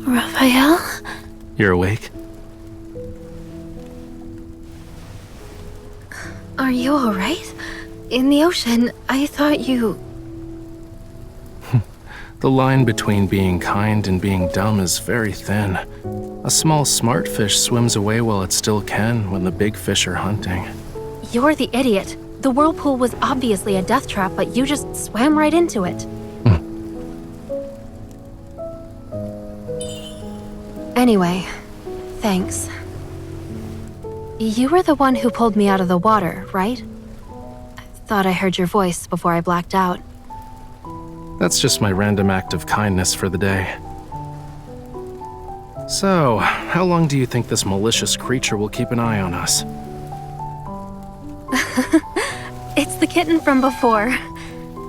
Raphael? You're awake? Are you alright? In the ocean, I thought you... The line between being kind and being dumb is very thin. A small smart fish swims away while it still can when the big fish are hunting. You're the idiot. The whirlpool was obviously a death trap, but you just swam right into it. Anyway, thanks. You were the one who pulled me out of the water, right? I thought I heard your voice before I blacked out. That's just my random act of kindness for the day. So, how long do you think this malicious creature will keep an eye on us? It's the kitten from before.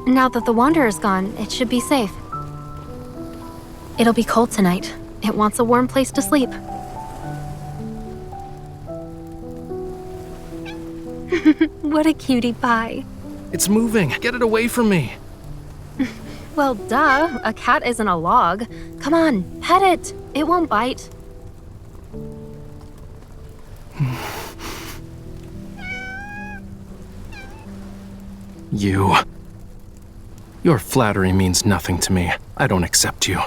Now that the Wanderer's gone, it should be safe. It'll be cold tonight. It wants a warm place to sleep. What a cutie pie. It's moving! Get it away from me! Well, duh. A cat isn't a log. Come on, pet it. It won't bite. Your flattery means nothing to me. I don't accept you.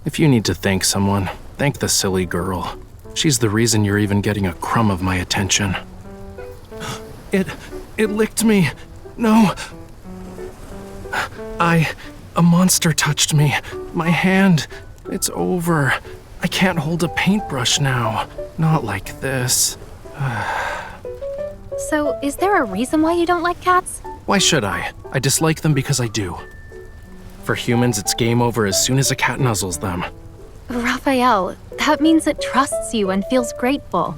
If you need to thank someone, thank the silly girl. She's the reason you're even getting a crumb of my attention. It licked me. No. A monster touched me. My hand. It's over. I can't hold a paintbrush now. Not like this. So, is there a reason why you don't like cats? Why should I? I dislike them because I do. For humans, it's game over as soon as a cat nuzzles them. Raphael, that means it trusts you and feels grateful.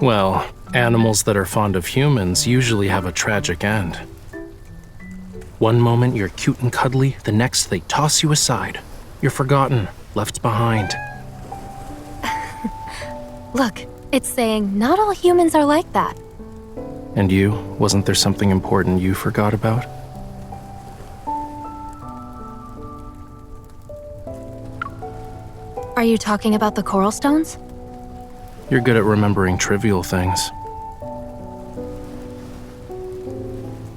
Well, animals that are fond of humans usually have a tragic end. One moment you're cute and cuddly, the next they toss you aside. You're forgotten, left behind. Look, it's saying not all humans are like that. And you? Wasn't there something important you forgot about? Are you talking about the coral stones? You're good at remembering trivial things.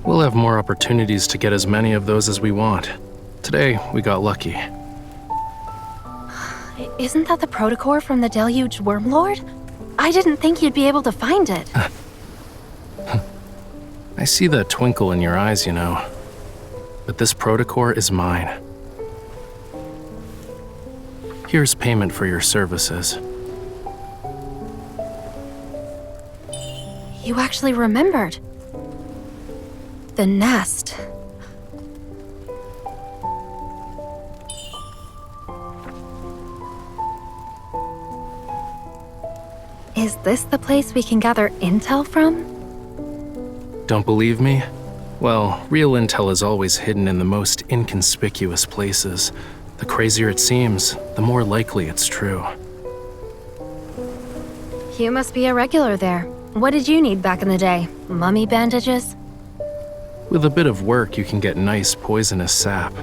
We'll have more opportunities to get as many of those as we want. Today, we got lucky. Isn't that the protocore from the Deluge Wormlord? I didn't think you'd be able to find it. I see the twinkle in your eyes, you know. But this protocore is mine. Here's payment for your services. You actually remembered. The nest. Is this the place we can gather intel from? Don't believe me? Well, real intel is always hidden in the most inconspicuous places. The crazier it seems, the more likely it's true. You must be a regular there. What did you need back in the day? Mummy bandages? With a bit of work, you can get nice poisonous sap.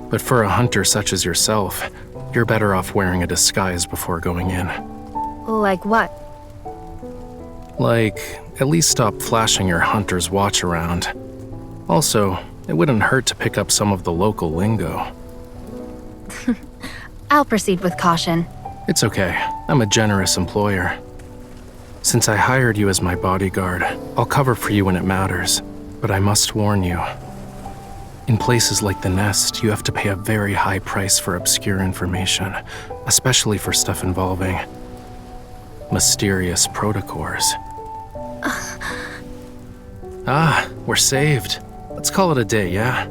But for a hunter such as yourself, you're better off wearing a disguise before going in. Like what? Like, at least stop flashing your hunter's watch around. Also, it wouldn't hurt to pick up some of the local lingo. I'll proceed with caution. It's okay. I'm a generous employer. Since I hired you as my bodyguard, I'll cover for you when it matters. But I must warn you. In places like the Nest, you have to pay a very high price for obscure information, especially for stuff involving mysterious protocores. We're saved. Let's call it a day, yeah?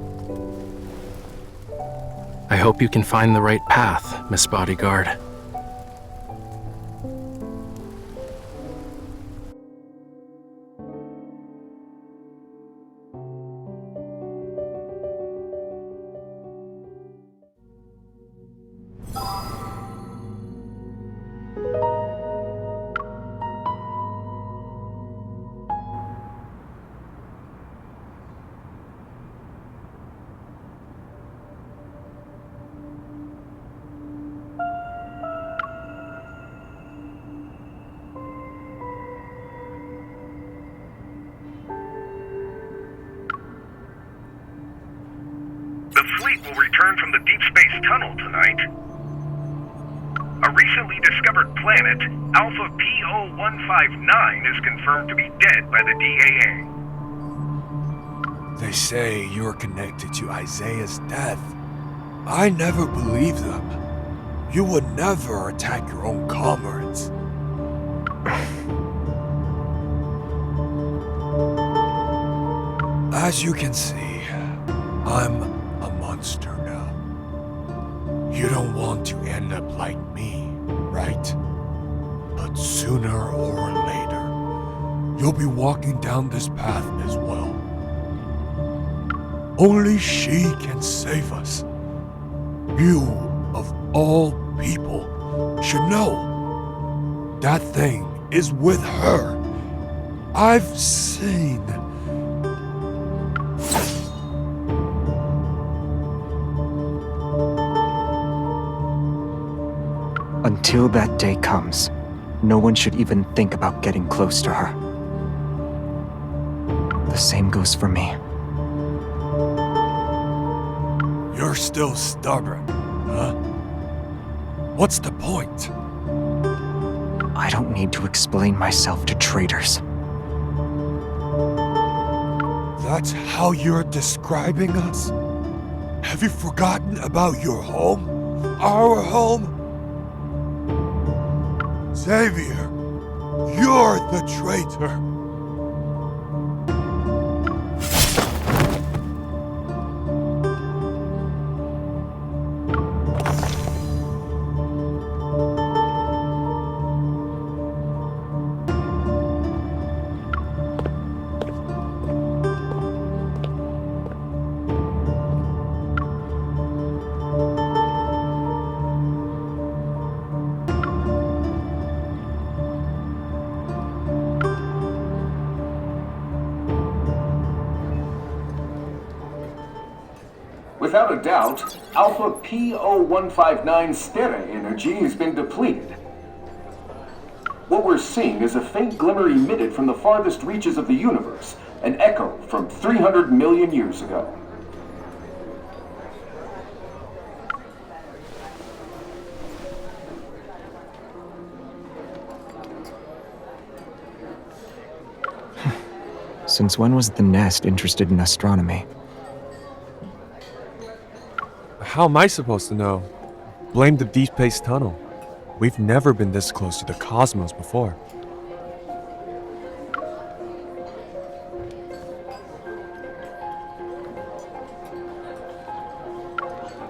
I hope you can find the right path, Miss Bodyguard. The fleet will return from the Deepspace tunnel tonight. A recently discovered planet, Alpha PO159, is confirmed to be dead by the DAA. They say you're connected to Isaiah's death. I never believed them. You would never attack your own comrades. As you can see, I'm a monster now. You don't want to end up like me, right? But sooner or later, you'll be walking down this path as well. Only she can save us. You, of all people, should know. That thing is with her. I've seen. Until that day comes, no one should even think about getting close to her. The same goes for me. You're still stubborn, huh? What's the point? I don't need to explain myself to traitors. That's how you're describing us? Have you forgotten about your home? Our home? Xavier, you're the traitor. Without a doubt, Alpha PO159 Stera energy has been depleted. What we're seeing is a faint glimmer emitted from the farthest reaches of the universe, an echo from 300 million years ago. Since when was the Nest interested in astronomy? How am I supposed to know? Blame the Deepspace tunnel. We've never been this close to the cosmos before.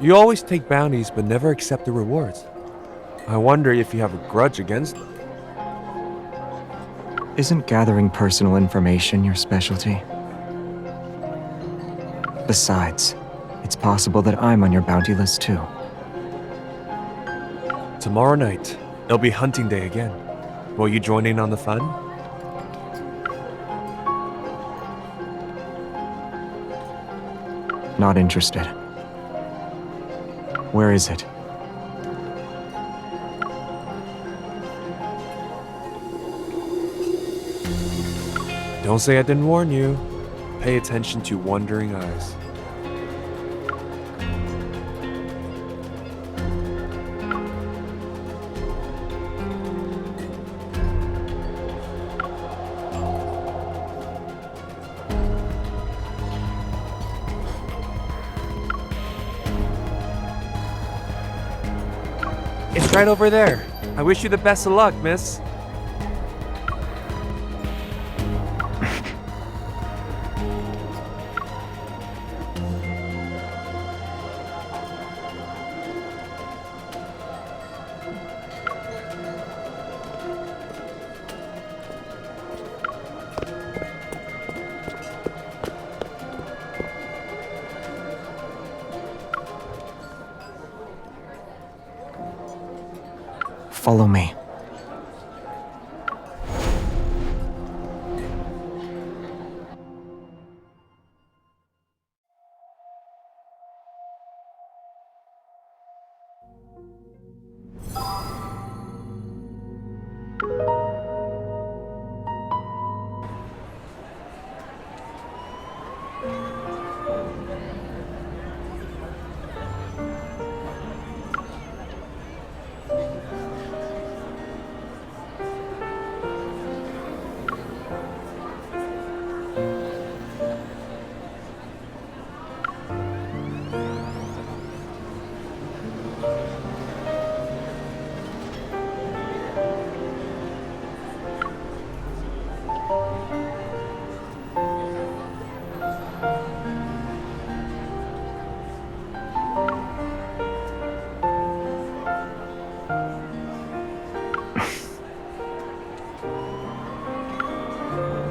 You always take bounties but never accept the rewards. I wonder if you have a grudge against them. Isn't gathering personal information your specialty? Besides, it's possible that I'm on your bounty list too. Tomorrow night, it'll be hunting day again. Will you join in on the fun? Not interested. Where is it? Don't say I didn't warn you. Pay attention to wandering eyes. It's right over there. I wish you the best of luck, miss. Follow me.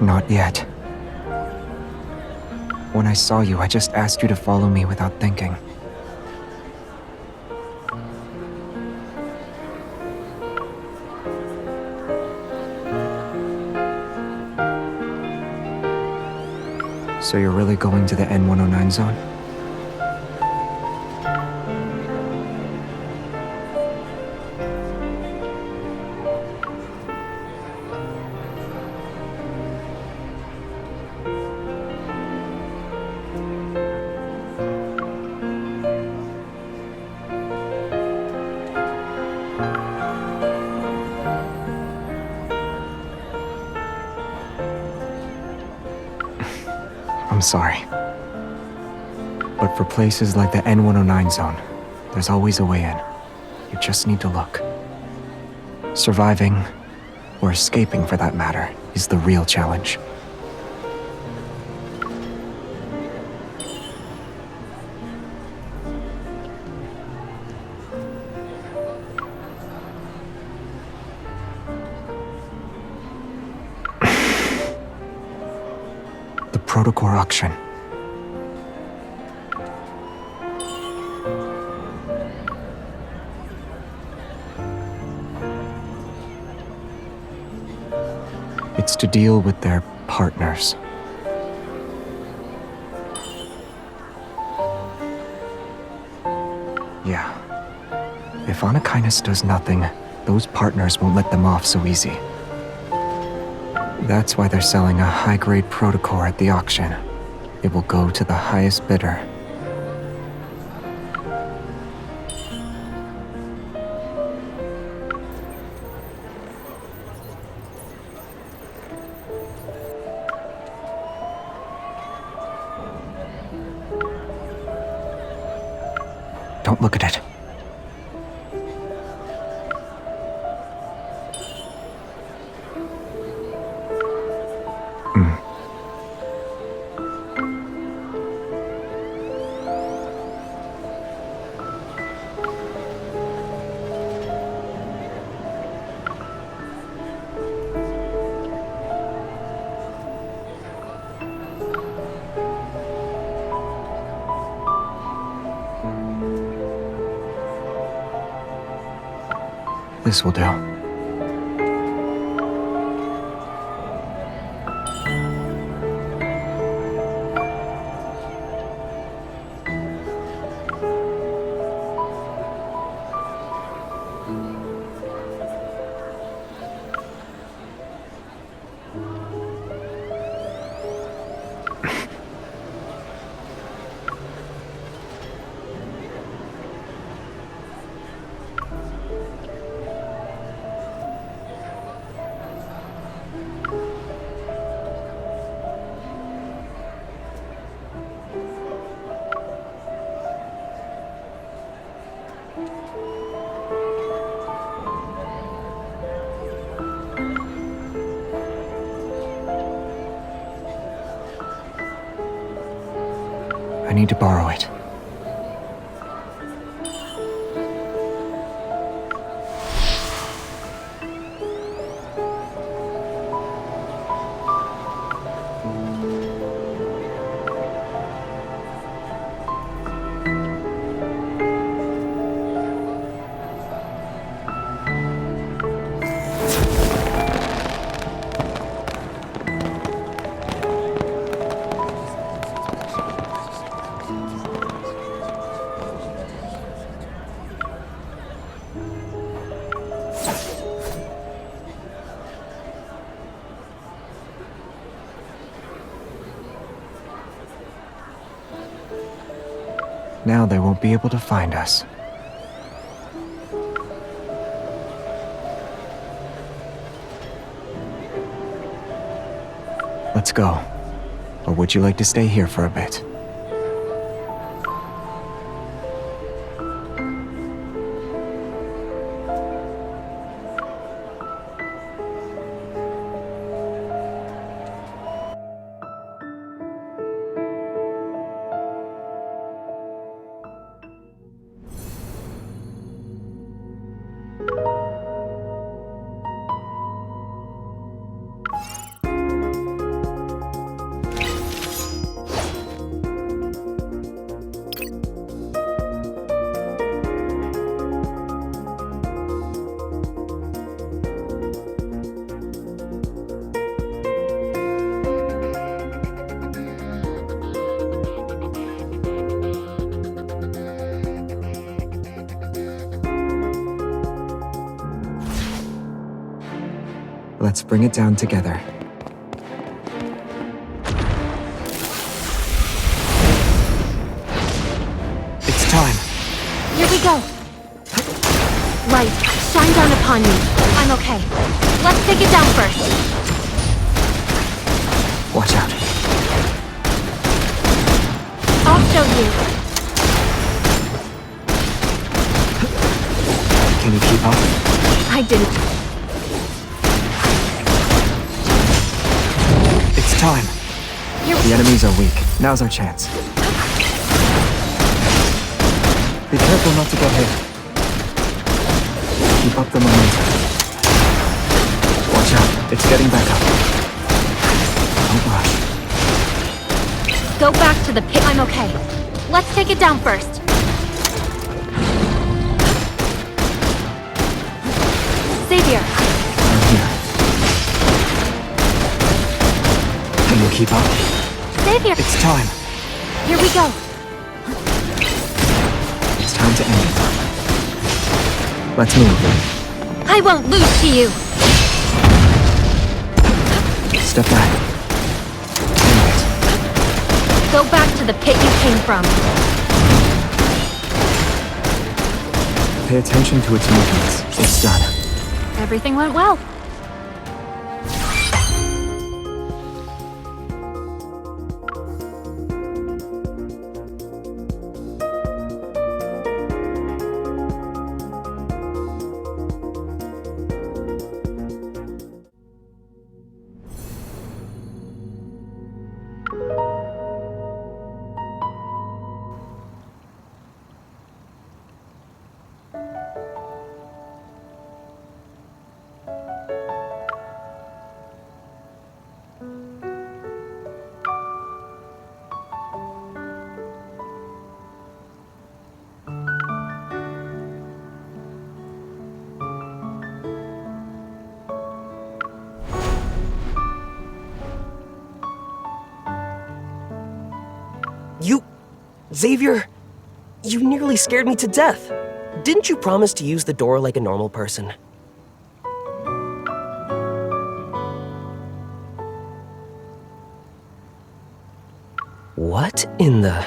Not yet. When I saw you, I just asked you to follow me without thinking. So you're really going to the N109 zone? I'm sorry. But for places like the N109 zone, there's always a way in. You just need to look. Surviving, or escaping for that matter, is the real challenge. The Protocore auction. It's to deal with their partners. Yeah. If Anakinus does nothing, those partners won't let them off so easy. That's why they're selling a high-grade protocore at the auction. It will go to the highest bidder. Don't look at it. This will do. I need to borrow it. Now they won't be able to find us. Let's go. Or would you like to stay here for a bit? Let's bring it down together. It's time. Here we go. Light, shine down upon me. I'm okay. Let's take it down first. Watch out. I'll show you. Can you keep up? I didn't. It's time. The enemies are weak. Now's our chance. Be careful not to get hit. Keep up the momentum. Watch out. It's getting back up. Don't rush. Go back to the pit. I'm okay. Let's take it down first. Xavier. I'm here. Can you keep up? Xavier. It's time. Here we go. It's time to end it. Let's move. I won't lose to you. Step back. End it. Go back to the pit you came from. Pay attention to its movements. It's done. Everything went well. Xavier, you nearly scared me to death. Didn't you promise to use the door like a normal person? What in the...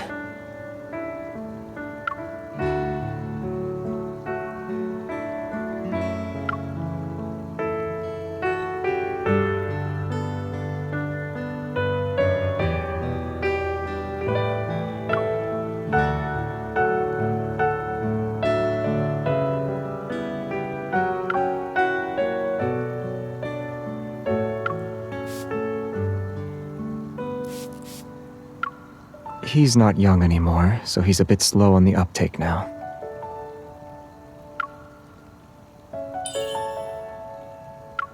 He's not young anymore, so he's a bit slow on the uptake now.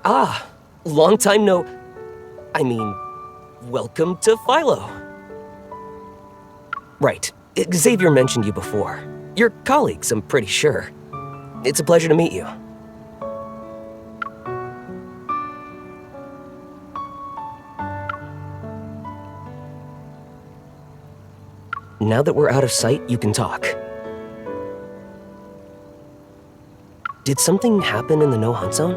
Ah, long time no... I mean, welcome to Philo. Right, Xavier mentioned you before. You're colleagues, I'm pretty sure. It's a pleasure to meet you. Now that we're out of sight, you can talk. Did something happen in the no-hunt zone?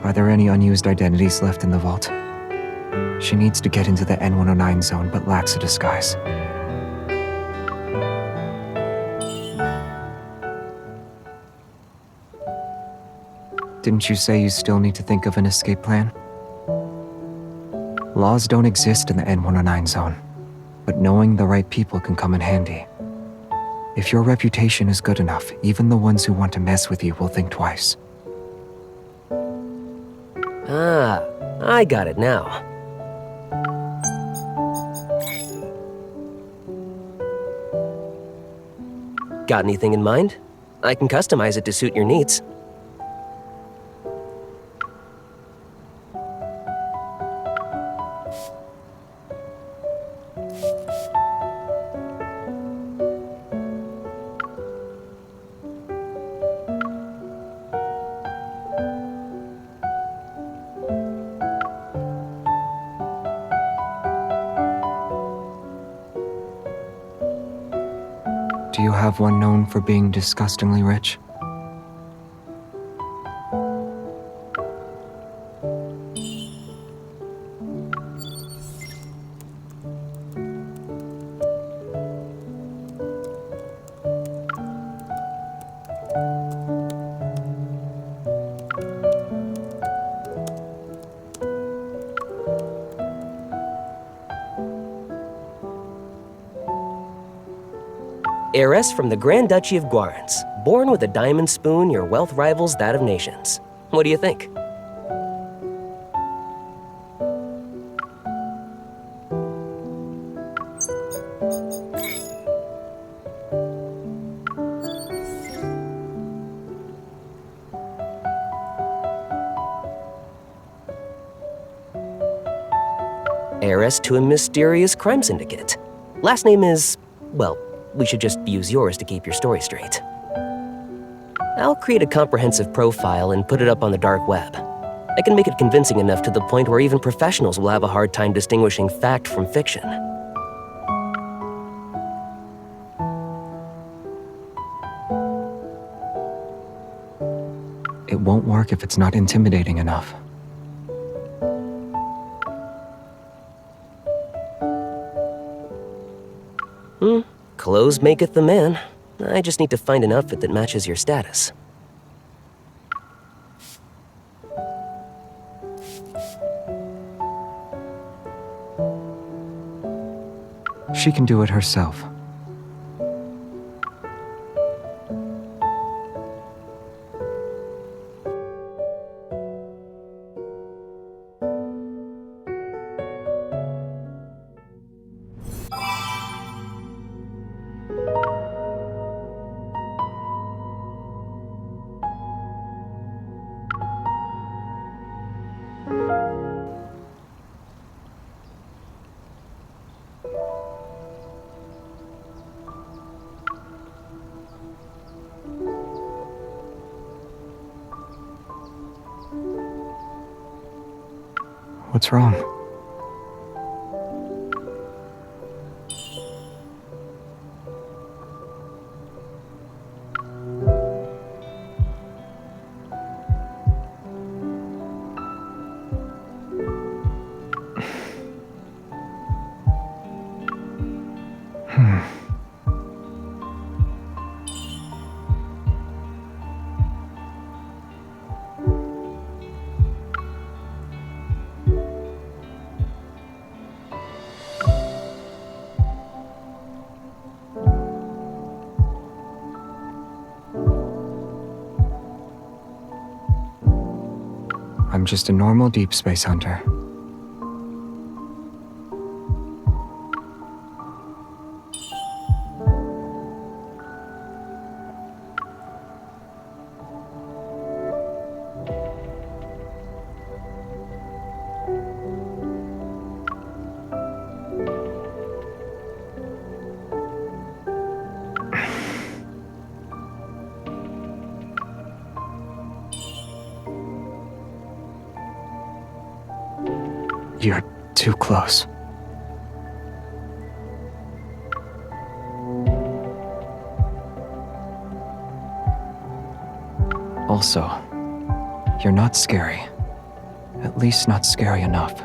Are there any unused identities left in the vault? She needs to get into the N109 zone, but lacks a disguise. Didn't you say you still need to think of an escape plan? Laws don't exist in the N109 zone, but knowing the right people can come in handy. If your reputation is good enough, even the ones who want to mess with you will think twice. Ah, I got it now. Got anything in mind? I can customize it to suit your needs. Do you have one known for being disgustingly rich? Heiress from the Grand Duchy of Guarans. Born with a diamond spoon, your wealth rivals that of nations. What do you think? Heiress to a mysterious crime syndicate. Last name is, well, we should just use yours to keep your story straight. I'll create a comprehensive profile and put it up on the dark web. I can make it convincing enough to the point where even professionals will have a hard time distinguishing fact from fiction. It won't work if it's not intimidating enough. Clothes maketh the man. I just need to find an outfit that matches your status. She can do it herself. What's wrong? I'm just a normal deep space hunter. You're too close. Also, you're not scary. At least not scary enough.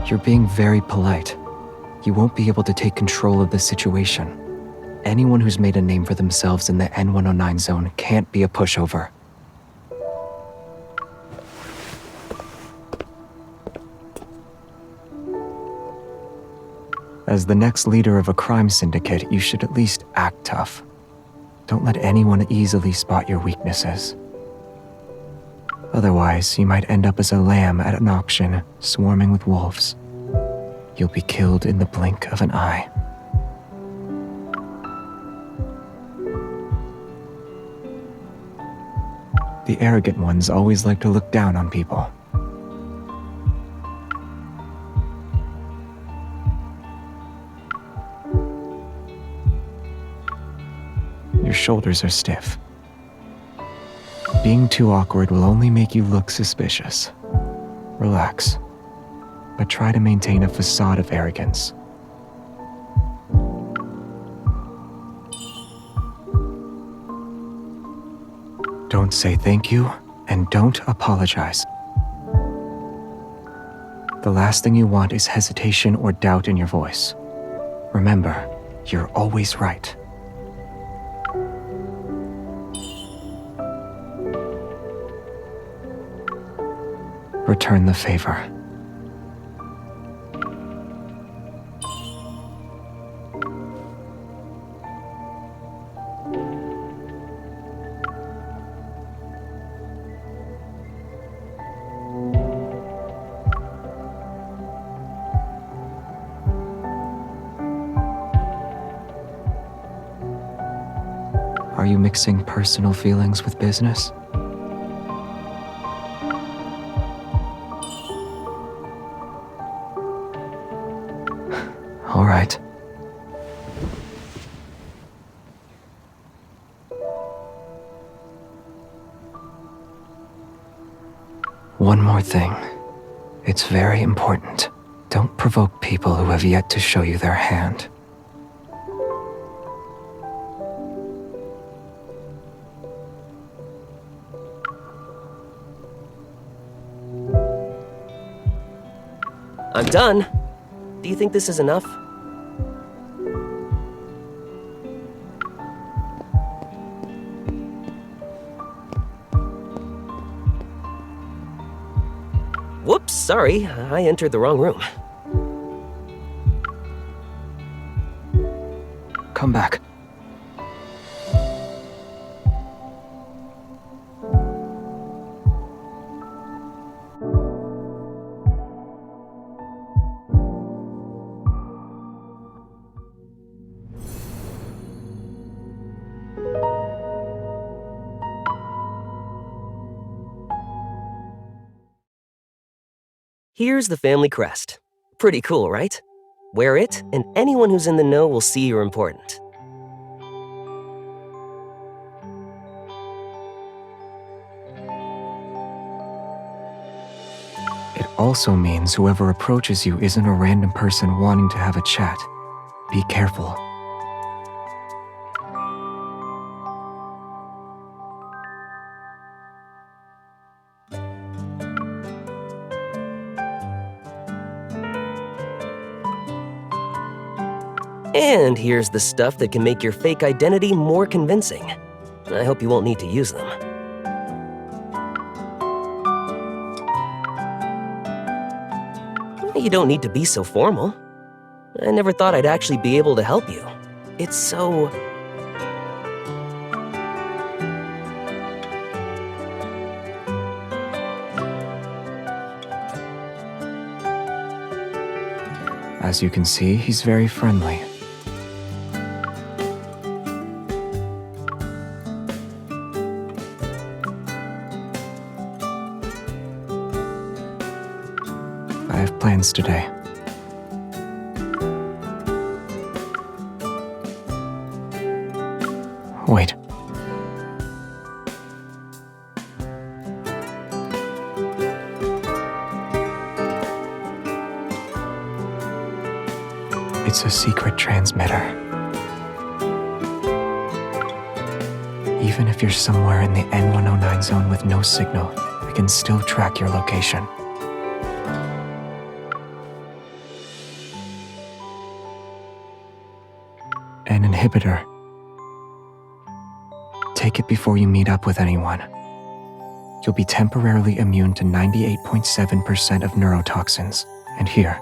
You're being very polite. You won't be able to take control of the situation. Anyone who's made a name for themselves in the N109 zone can't be a pushover. As the next leader of a crime syndicate, you should at least act tough. Don't let anyone easily spot your weaknesses. Otherwise, you might end up as a lamb at an auction, swarming with wolves. You'll be killed in the blink of an eye. The arrogant ones always like to look down on people. Your shoulders are stiff. Being too awkward will only make you look suspicious. Relax. but try to maintain a facade of arrogance. Don't say thank you, and don't apologize. The last thing you want is hesitation or doubt in your voice. Remember, you're always right. Return the favor. Are you mixing personal feelings with business? All right. One more thing. It's very important. Don't provoke people who have yet to show you their hand. I'm done. Do you think this is enough? Whoops, sorry. I entered the wrong room. Come back. Here's the family crest. Pretty cool, right? Wear it, and anyone who's in the know will see you're important. It also means whoever approaches you isn't a random person wanting to have a chat. Be careful. And here's the stuff that can make your fake identity more convincing. I hope you won't need to use them. You don't need to be so formal. I never thought I'd actually be able to help you. It's so... As you can see, he's very friendly. I have plans today. Wait. It's a secret transmitter. Even if you're somewhere in the N109 zone with no signal, we can still track your location. An inhibitor. Take it before you meet up with anyone. You'll be temporarily immune to 98.7% of neurotoxins. And here.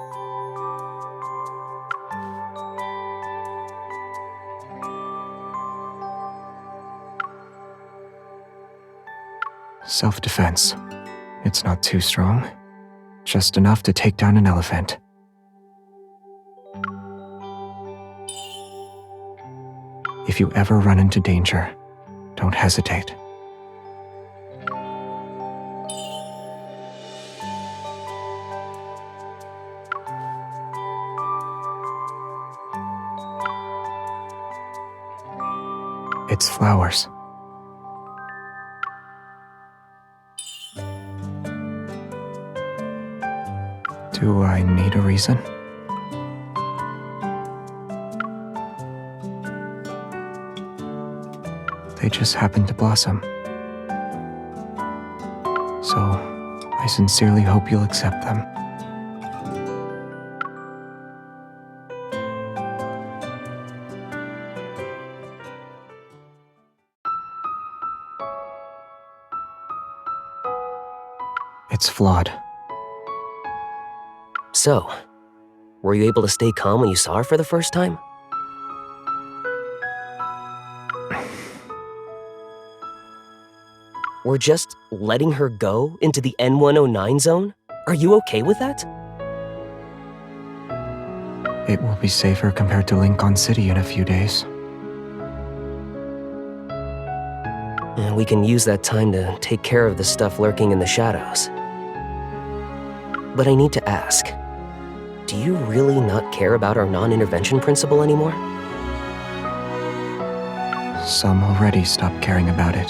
Self-defense. It's not too strong. Just enough to take down an elephant. If you ever run into danger, don't hesitate. It's flowers. Do I need a reason? They just happened to blossom. So, I sincerely hope you'll accept them. It's flawed. So, were you able to stay calm when you saw her for the first time? We're just letting her go into the N109 zone? Are you okay with that? It will be safer compared to Lincoln City in a few days. And we can use that time to take care of the stuff lurking in the shadows. But I need to ask, do you really not care about our non-intervention principle anymore? Some already stopped caring about it.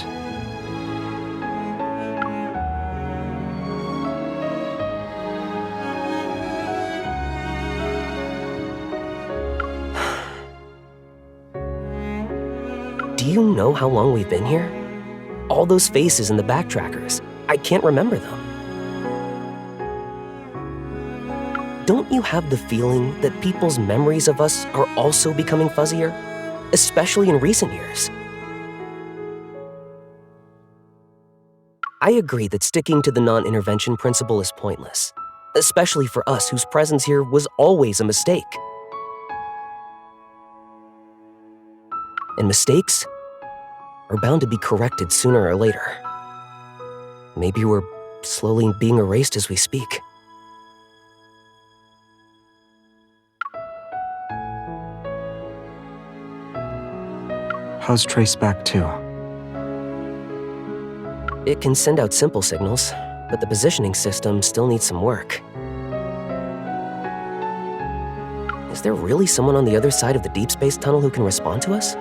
Do you know how long we've been here? All those faces in the backtrackers, I can't remember them. Don't you have the feeling that people's memories of us are also becoming fuzzier? Especially in recent years. I agree that sticking to the non-intervention principle is pointless, especially for us whose presence here was always a mistake. And mistakes are bound to be corrected sooner or later. Maybe we're slowly being erased as we speak. How's Trace back too? It can send out simple signals, but the positioning system still needs some work. Is there really someone on the other side of the Deepspace tunnel who can respond to us?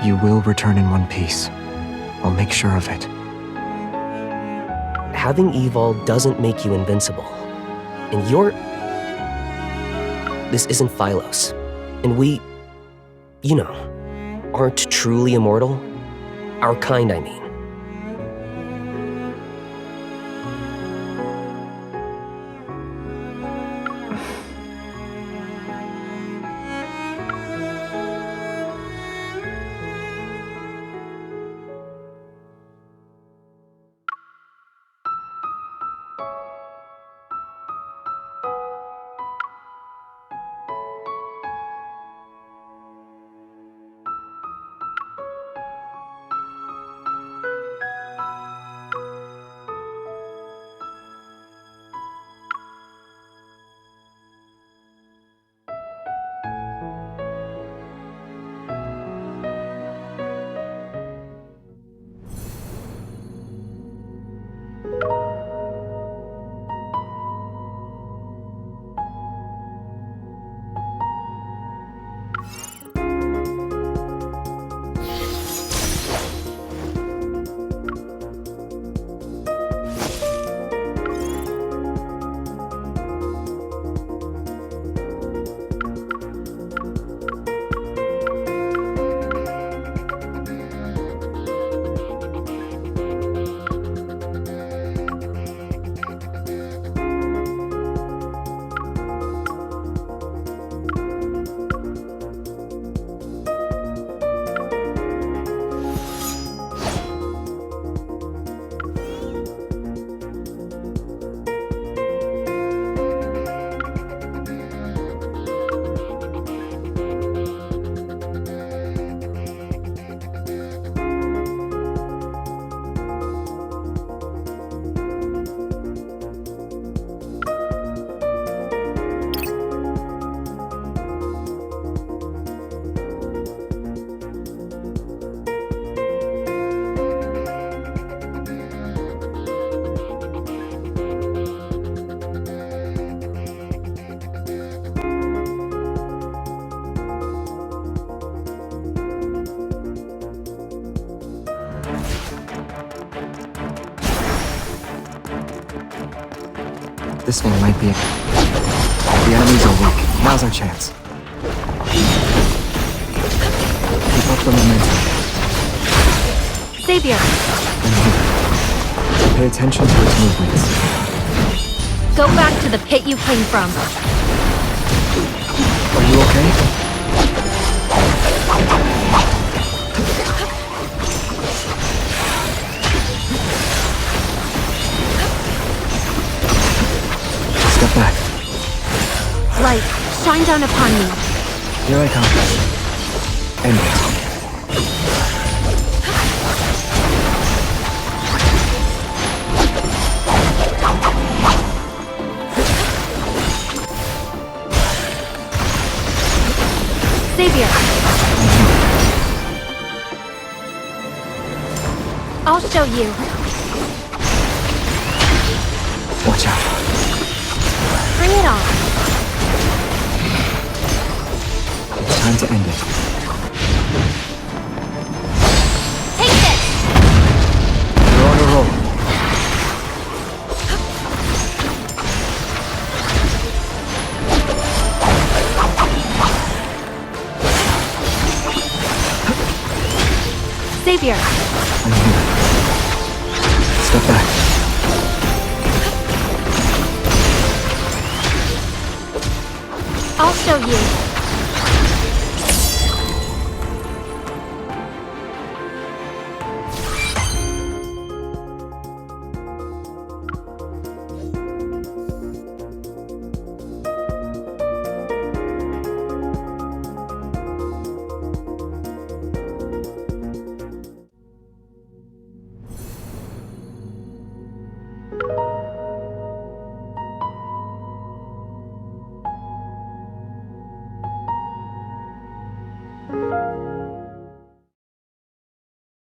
You will return in one piece. I'll make sure of it. Having Evol doesn't make you invincible. And you're... This isn't Phylos. And we, you know, aren't truly immortal. Our kind, I mean. This thing might be... The enemies are weak. Now's our chance. Keep up the momentum. Xavier, And here. Pay attention to its movements. go back to the pit you came from. Are you okay? Step back. Light, shine down upon me. Here I come. End it. Xavier. I'll show you. Watch out. Bring it on. It's time to end it. Take this! You're on a roll. Xavier, I'm here. Step back. I'll show you.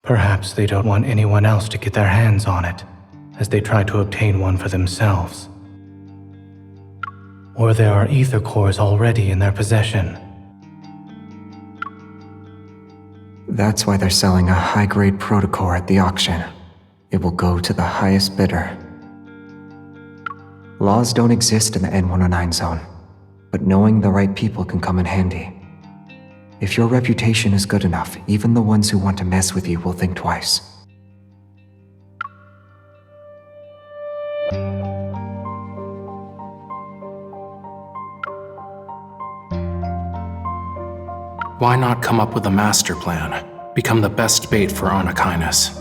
Perhaps they don't want anyone else to get their hands on it, as they try to obtain one for themselves. Or there are ether cores already in their possession. That's why they're selling a high-grade protocore at the auction. It will go to the highest bidder. Laws don't exist in the N109 zone, but knowing the right people can come in handy. If your reputation is good enough, even the ones who want to mess with you will think twice. Why not come up with a master plan? Become the best bait for Anakinus.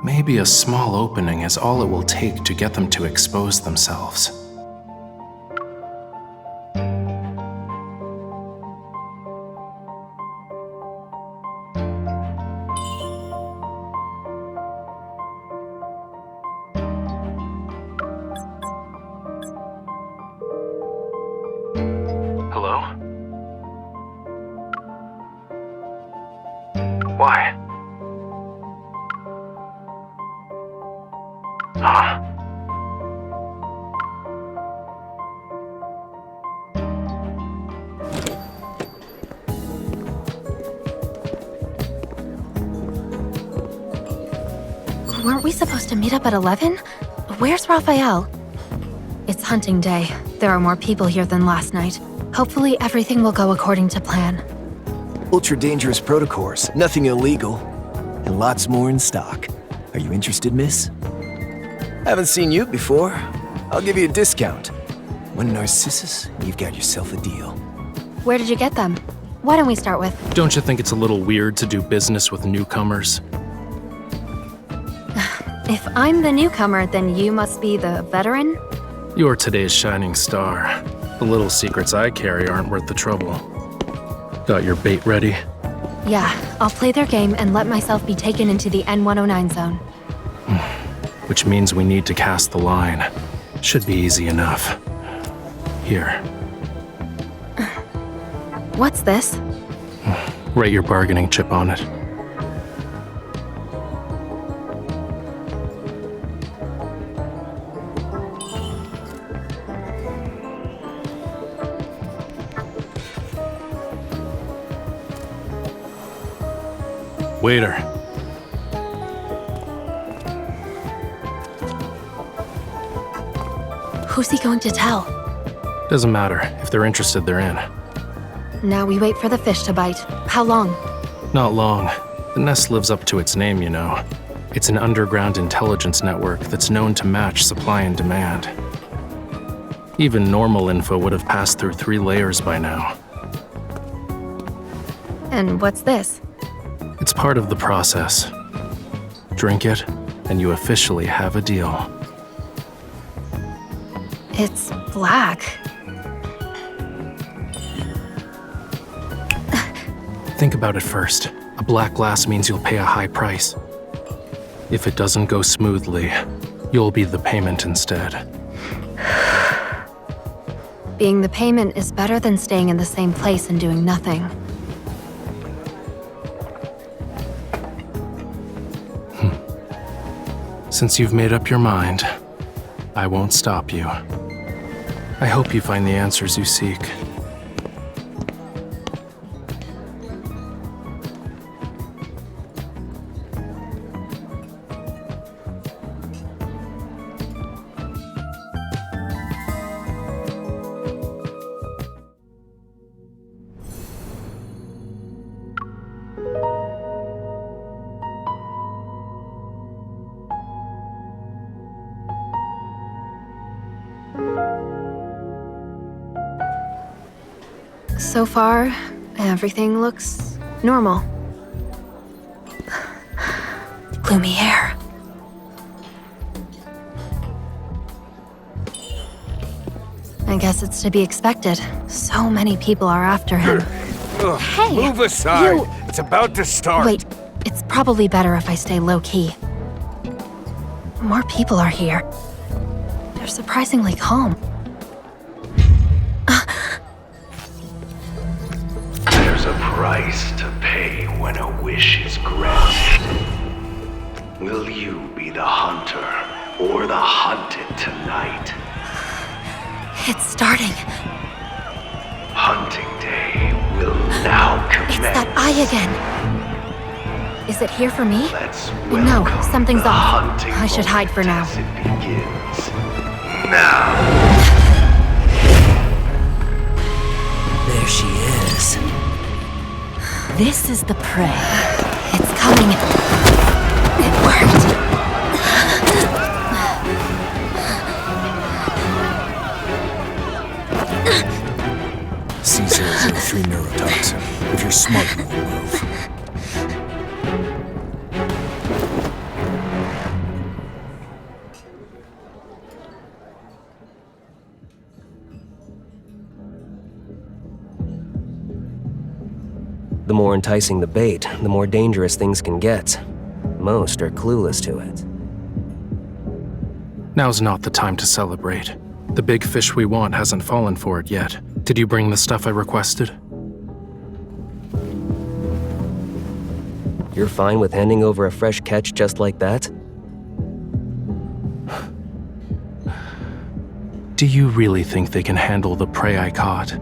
Maybe a small opening is all it will take to get them to expose themselves. Hello? Why? Huh? Weren't we supposed to meet up at 11? Where's Raphael? It's hunting day. There are more people here than last night. Hopefully everything will go according to plan. Ultra-dangerous protocores, nothing illegal. And lots more in stock. Are you interested, miss? Haven't seen you before. I'll give you a discount. One Narcissus, and you've got yourself a deal. Where did you get them? Why don't we start with... Don't you think it's a little weird to do business with newcomers? If I'm the newcomer, then you must be the veteran? You're today's shining star. The little secrets I carry aren't worth the trouble. Got your bait ready? Yeah, I'll play their game and let myself be taken into the N109 zone. Which means we need to cast the line. Should be easy enough. Here, What's this? write your bargaining chip on it. Waiter. Who's he going to tell? Doesn't matter. If they're interested, they're in. Now we wait for the fish to bite. How long? Not long. The nest lives up to its name, you know. It's an underground intelligence network that's known to match supply and demand. Even normal info would have passed through 3 layers by now. And what's this? It's part of the process. Drink it, and you officially have a deal. It's black. Think about it first. A black glass means you'll pay a high price. If it doesn't go smoothly, you'll be the payment instead. Being the payment is better than staying in the same place and doing nothing. Since you've made up your mind, I won't stop you. I hope you find the answers you seek. So far, everything looks normal. Gloomy hair. I guess it's to be expected. So many people are after him. Hey! Move aside! You... It's about to start! Wait, it's probably better if I stay low-key. More people are here. They're surprisingly calm. There's a price to pay when a wish is granted. Will you be the hunter or the hunted tonight? It's starting. Hunting day will now commence. It's that eye again. Is it here for me? Let's No, welcome something's the off. hunting I should hide for now. as it begins. Now. There she is. This is the prey. It's coming. It worked. C003 neurotoxin. If you're smart, you won't move. The more enticing the bait, the more dangerous things can get. Most are clueless to it. Now's not the time to celebrate. The big fish we want hasn't fallen for it yet. Did you bring the stuff I requested? You're fine with handing over a fresh catch just like that? Do you really think they can handle the prey I caught?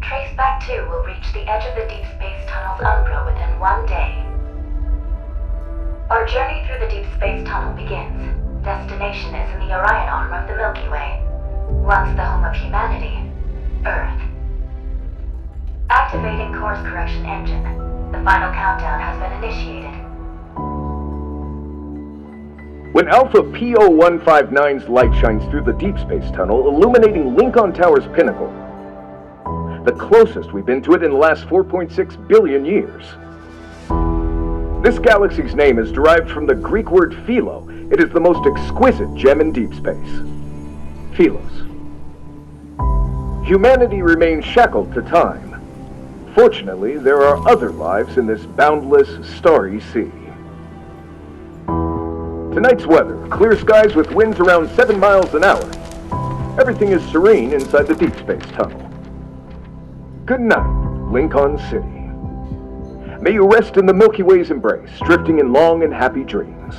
Traceback 2 will reach the edge of the Deepspace Tunnel's Umbra within 1 day. Our journey through the Deepspace Tunnel begins. Destination is in the Orion arm of the Milky Way. Once the home of humanity, Earth. Activating course correction engine. The final countdown has been initiated. When Alpha P0159's light shines through the Deep Space Tunnel, illuminating Lincoln Tower's pinnacle, the closest we've been to it in the last 4.6 billion years. This galaxy's name is derived from the Greek word philo. It is the most exquisite gem in deep space. Philos. Humanity remains shackled to time. Fortunately, there are other lives in this boundless, starry sea. Tonight's weather, clear skies with winds around 7 miles an hour. Everything is serene inside the Deep Space Tunnel. Good night, Lincoln City. May you rest in the Milky Way's embrace, drifting in long and happy dreams.